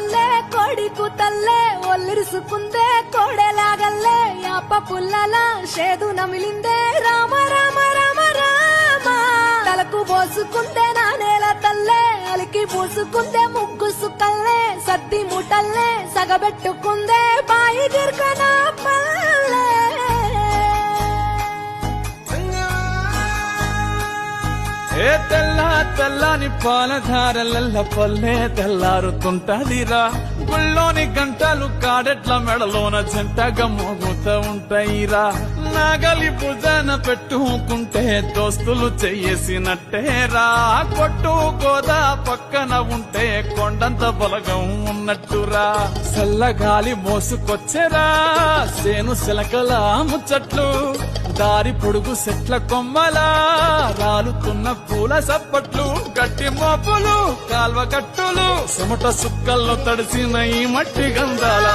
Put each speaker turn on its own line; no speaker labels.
తల్లే కోడి కూతల్లే ఒల్లిరుసుకుందే కోడెలాగల్లే యాప పుల్లల షేదు నమిలిందే రామ రామ రామ రామ తలకు పోసుకుందే నా నేల తల్లే అలికి పూసుకుందే ముగ్గు సుక్కల్లే సద్ది ముటల్లే సగబెట్టుకుందే బాయి గిర్కనా పల్లె
ఏ తెల్లని పాలధారలల్ల పల్లె తెల్లారుతుంటదిరా గుళ్ళోని గంటలు కాడెట్ల మెడలోన జంటగా మోగుతూ ఉంటాయిరా నాగలి భుజన పెట్టుకుంటే దోస్తులు చెయ్యేసినట్టేరా కొట్టు గోదా పక్కన ఉంటే కొండంత బలగం ఉన్నట్టురా చల్లగాలి మోసుకొచ్చెరా సేను సిలకల ముచ్చట్లు దారి పొడుగు చెట్ల కొమ్మలా రాలుతున్న పూల సప్పట్లు గట్టి మోపులు కాల్వ కట్టులు చెమట సుక్కల్లో తడిసిన ఈ మట్టి గంధాల